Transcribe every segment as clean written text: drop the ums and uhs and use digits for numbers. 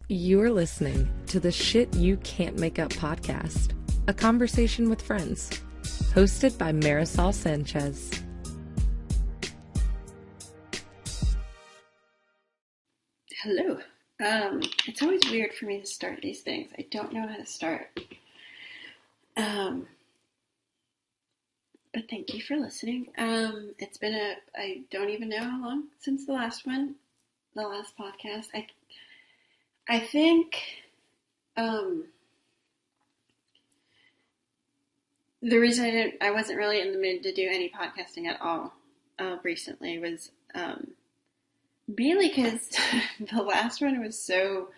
You're listening to the Shit You Can't Make Up podcast, a conversation with friends, hosted by Marisol Sanchez. Hello. It's always weird for me to start these things. I don't know how to start. But thank you for listening. It's been I don't even know how long since the last podcast. I think, the reason I wasn't really in the mood to do any podcasting at all, recently was, mainly because the last one was so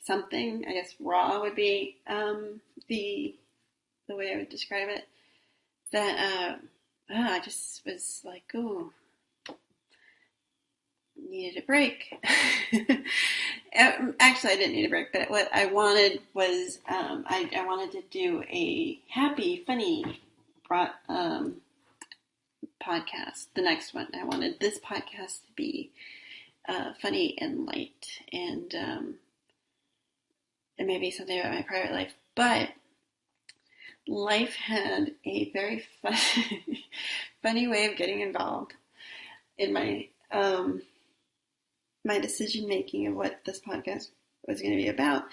something, I guess raw would be, the way I would describe it, that, I just was like, oh, needed a break. Actually, I didn't need a break, but what I wanted was, I wanted to do a happy, funny, podcast. The next one, I wanted this podcast to be, funny and light, and maybe something about my private life, but life had a very funny way of getting involved in my my decision making of what this podcast was going to be about,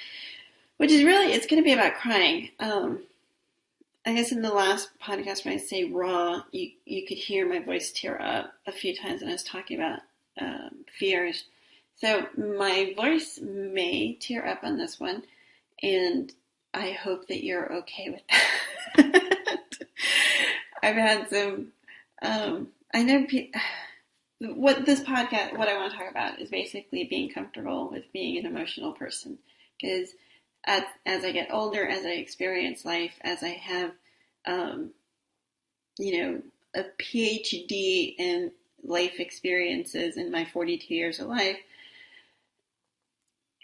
which is really, it's going to be about crying. I guess in the last podcast when I say raw, you could hear my voice tear up a few times when I was talking about fears. So my voice may tear up on this one, and I hope that you're okay with that. I've had some, I know what this podcast, what I want to talk about is basically being comfortable with being an emotional person. Because as I get older, as I experience life, as I have, a PhD in life experiences in my 42 years of life,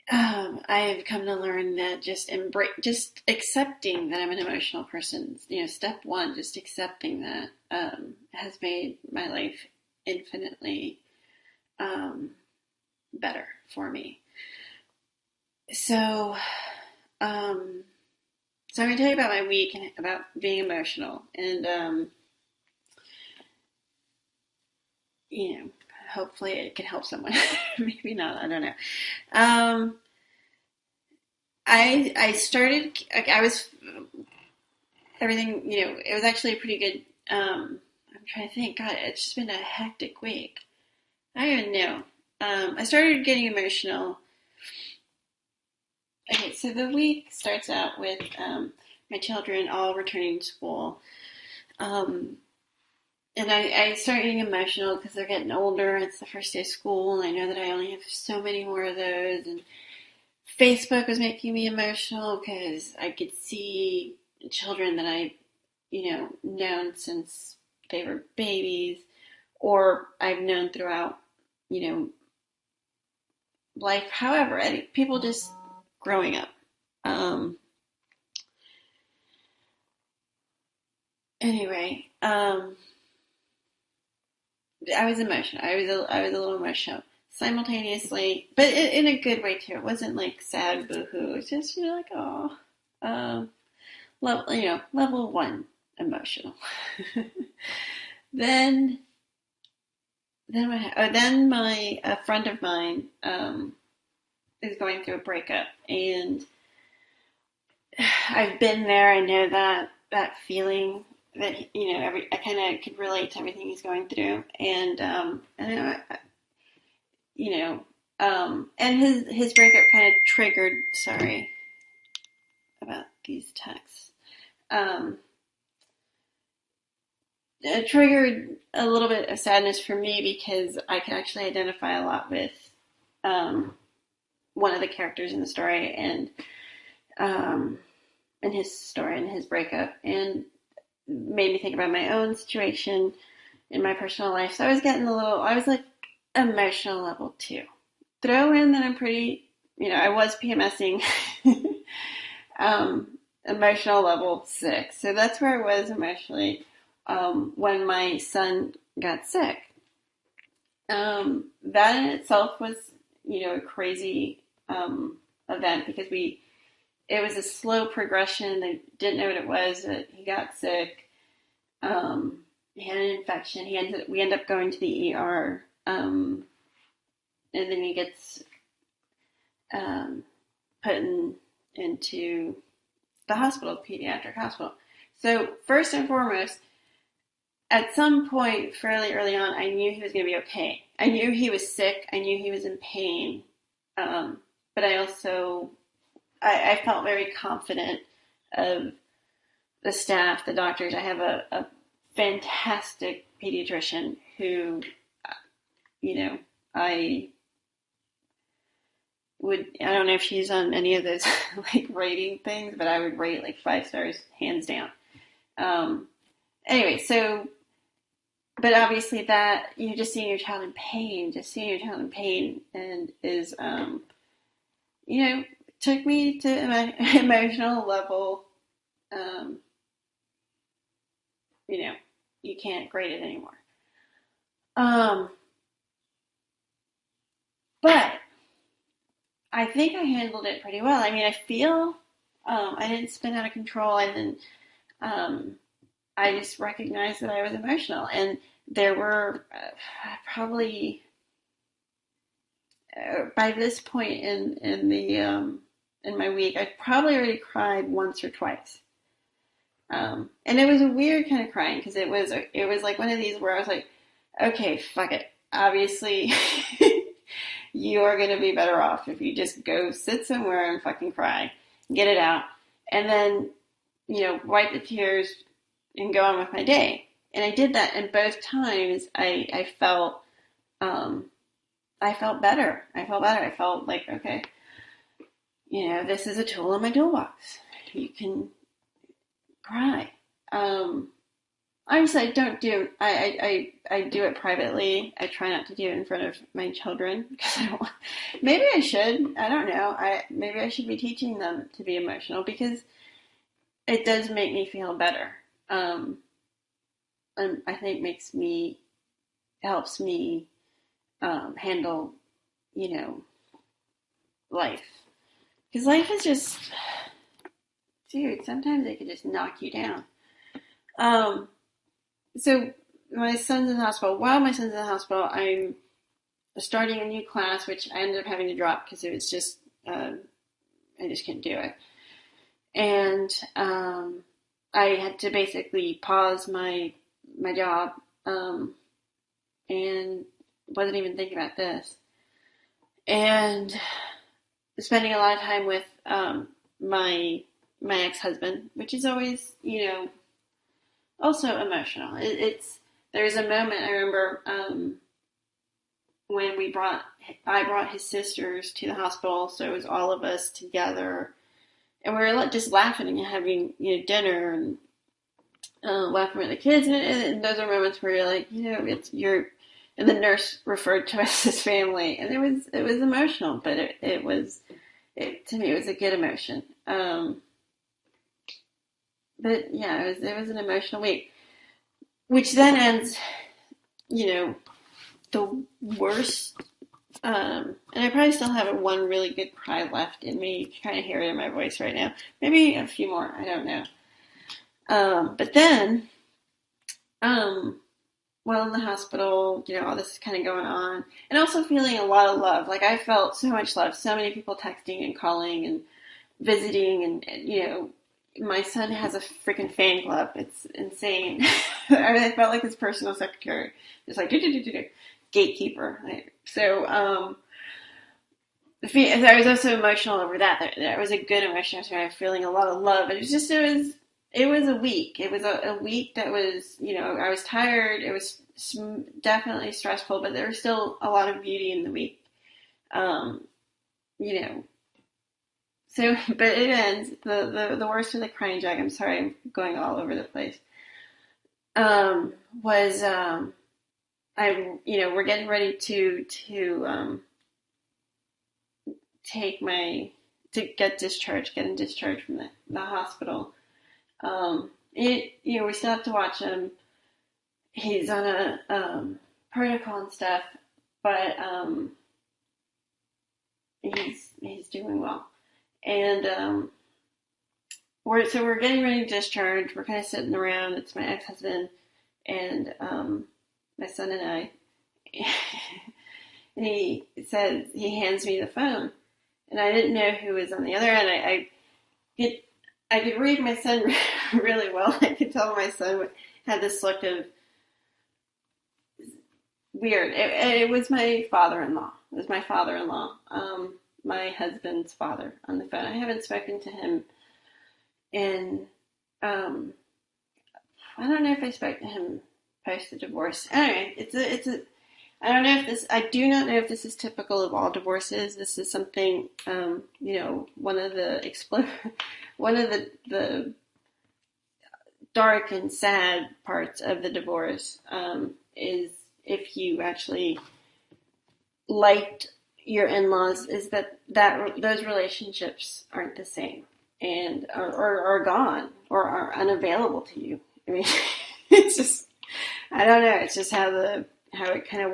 I have come to learn that just accepting that I'm an emotional person, step one, just accepting that, has made my life infinitely, better for me. So, I'm going to tell you about my week and about being emotional, and, hopefully it can help someone. Maybe not, I don't know. I started, I was, everything, it was actually a pretty good, I'm trying to think, God, it's just been a hectic week. I don't even know. I started getting emotional. Okay, so the week starts out with, my children all returning to school. And I start getting emotional because they're getting older. It's the first day of school, and I know that I only have so many more of those. And Facebook was making me emotional because I could see children that I, known since they were babies, or I've known throughout, life. However, I think people just growing up. Anyway, I was emotional. I was a little emotional simultaneously, but in a good way too. It wasn't like sad boohoo. It's just like, oh, level one emotional. Then my a friend of mine is going through a breakup, and I've been there. I know that feeling that I kind of could relate to everything he's going through, and and his breakup kind of triggered. Sorry about these texts. It triggered a little bit of sadness for me because I could actually identify a lot with one of the characters in the story, and his story and his breakup, and made me think about my own situation in my personal life. So I was like emotional level 2. Throw in that I'm pretty, I was PMSing, emotional level 6. So that's where I was emotionally when my son got sick. That in itself was, a crazy event because it was a slow progression. They didn't know what it was. He got sick. He had an infection. We end up going to the ER. And then he gets put into the hospital, pediatric hospital. So first and foremost, at some point fairly early on, I knew he was going to be okay. I knew he was sick. I knew he was in pain. But I also, I felt very confident of the staff, the doctors. I have a fantastic pediatrician who, I don't know if she's on any of those like rating things, but I would rate like 5 stars, hands down. Anyway, so, but obviously that, just seeing your child in pain, and is, took me to an emotional level, you can't grade it anymore. But I think I handled it pretty well. I mean, I feel I didn't spin out of control. I didn't. I just recognized that I was emotional, and there were probably by this point in the in my week, I'd probably already cried once or twice. And it was a weird kind of crying because it was like one of these where I was like, okay, fuck it. Obviously, you are going to be better off if you just go sit somewhere and fucking cry, get it out, and then, wipe the tears and go on with my day. And I did that, and both times I felt better. I felt better. I felt like, okay, this is a tool in my toolbox. You can cry. Obviously, I don't do. I do it privately. I try not to do it in front of my children because I don't. Maybe I should. I don't know. Maybe I should be teaching them to be emotional because it does make me feel better. And I think helps me handle, life. Because life is just, dude. Sometimes it can just knock you down. So my son's in the hospital. While my son's in the hospital, I'm starting a new class, which I ended up having to drop because it was just, I just couldn't do it. And I had to basically pause my job and wasn't even thinking about this. And spending a lot of time with my ex-husband, which is always, also emotional. There's a moment I remember when I brought his sisters to the hospital, so it was all of us together, and we were just laughing and having dinner and laughing with the kids, and those are moments where you're like, and the nurse referred to us as family, and it was emotional, but to me it was a good emotion. But yeah, it was an emotional week, which then ends, the worst. And I probably still have one really good cry left in me. You can kind of hear it in my voice right now. Maybe a few more. I don't know. But then, while in the hospital, all this is kind of going on, and also feeling a lot of love. Like I felt so much love. So many people texting and calling and visiting, and my son has a freaking fan club. It's insane. I felt like his personal secretary. Just like gatekeeper. So I was also emotional over that. That was a good emotion. I was feeling a lot of love. It was a week. It was a week that was, I was tired. It was definitely stressful, but there was still a lot of beauty in the week. So, but it ends. The worst of the crying jag, I'm sorry, I'm going all over the place, was, we're getting ready to get discharged from the hospital. We still have to watch him. He's on a, protocol and stuff, but, he's doing well. And we're getting ready to discharge. We're kind of sitting around. It's my ex-husband and my son and I. And he said, he hands me the phone, and I didn't know who was on the other end. I could read my son really well. I could tell my son had this look of weird. It was my father-in-law. It was my father-in-law, my husband's father, on the phone. I haven't spoken to him in, I don't know if I spoke to him post the divorce. Anyway, I don't know if this, I do not know if this is typical of all divorces. This is something, one of the dark and sad parts of the divorce, is if you actually liked your in-laws, is that those relationships aren't the same and are gone or are unavailable to you. I mean, it's just, I don't know. It's just how it kind of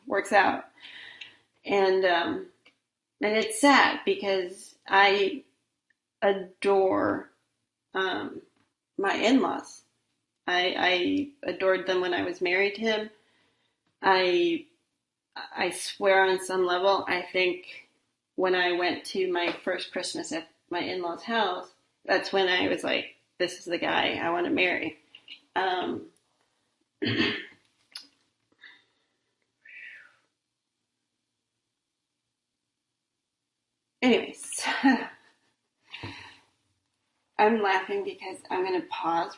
works out, and it's sad because I adore my in-laws. I adored them when I was married to him. I swear on some level, I think when I went to my first Christmas at my in-laws' house, that's when I was like, this is the guy I want to marry. Anyways, I'm laughing because I'm going to pause.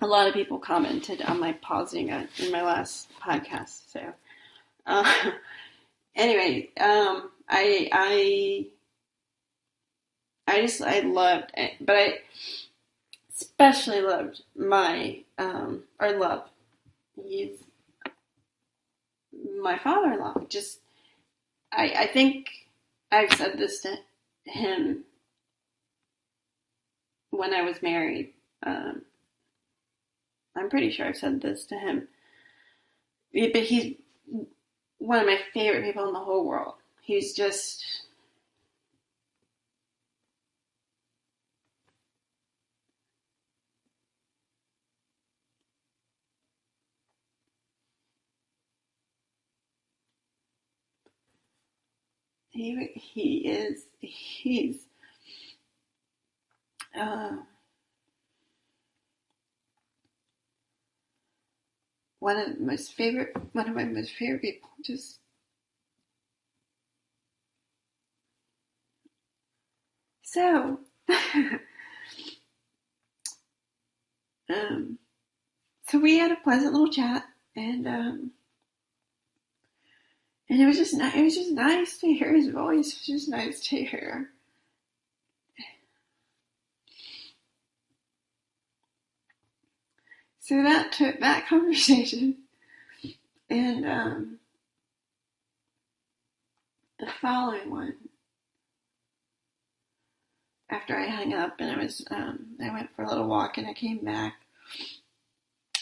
A lot of people commented on my pausing in my last podcast. So, anyway, I loved it, but I especially loved he's my father-in-law. Just, I think I've said this to him when I was married. I'm pretty sure I've said this to him. But he's one of my favorite people in the whole world. He's just, he's one of my most favorite people. Just so, so we had a pleasant little chat, and it was just it was just nice to hear his voice. It was just nice to hear. So that took that conversation, and the following one, after I hung up and I went for a little walk and I came back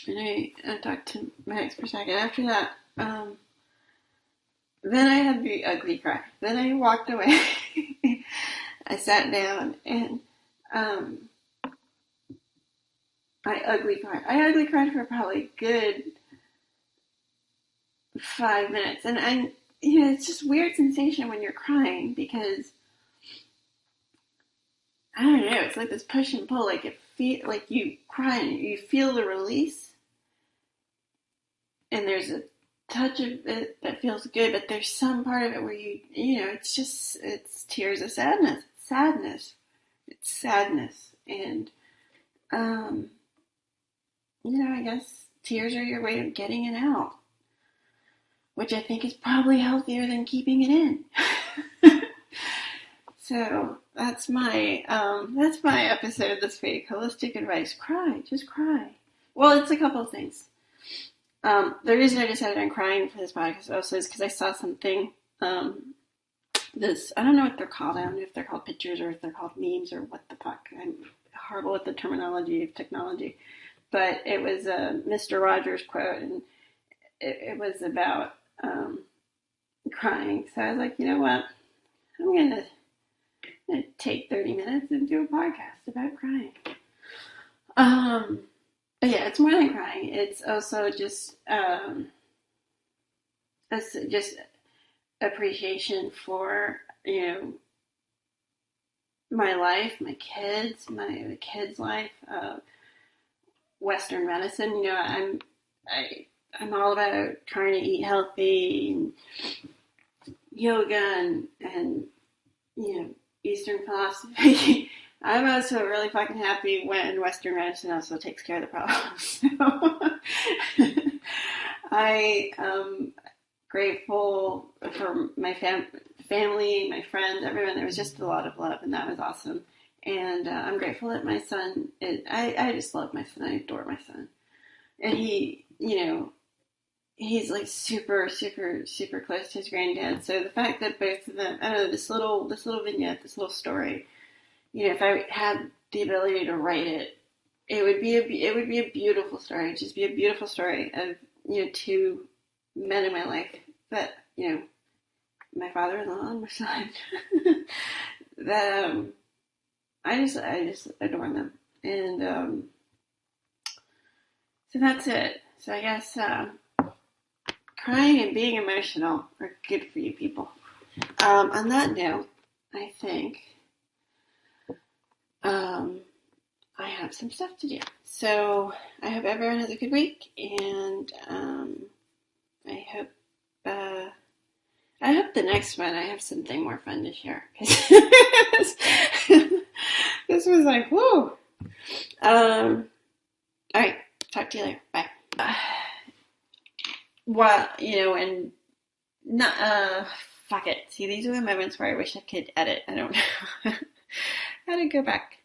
and I talked to my ex for a second. After that, then I had the ugly cry. Then I walked away. I sat down and I ugly cried. I ugly cried for probably a good 5 minutes, and it's just a weird sensation when you're crying because I don't know. It's like this push and pull. Like like you cry and you feel the release, and there's a touch of it that feels good, but there's some part of it where it's tears of sadness. It's sadness, and I guess tears are your way of getting it out, which I think is probably healthier than keeping it in. So that's my episode this week. Holistic advice: cry, just cry. Well, it's a couple of things. The reason I decided on crying for this podcast also is because I saw something. I don't know what they're called. I don't know if they're called pictures or if they're called memes or what the fuck. I'm horrible with the terminology of technology. But it was a Mr. Rogers quote, and it was about crying. So I was like, you know what? I'm gonna take 30 minutes and do a podcast about crying. But yeah, it's more than crying. It's also just just appreciation for, my life, my kids, my kids' life, Western medicine. I'm all about trying to eat healthy, and yoga, and Eastern philosophy. I'm also really fucking happy when Western medicine also takes care of the problems. So I am grateful for my family, my friends, everyone. There was just a lot of love, and that was awesome. And I'm grateful that my son I just love my son. I adore my son. And he's like super, super, super close to his granddad. So the fact that both of them, I don't know, this little vignette, this little story, if I had the ability to write it, it would be a beautiful story. It'd just be a beautiful story of, two men in my life that, my father-in-law and my son, that I just adore them. And so that's it. So I guess crying and being emotional are good for you people. On that note, I think I have some stuff to do. So I hope everyone has a good week, and I hope the next one I have something more fun to share. This was like, whoa. All right, talk to you later. Bye. Well, and not fuck it. See, these are the moments where I wish I could edit. I don't know how to go back.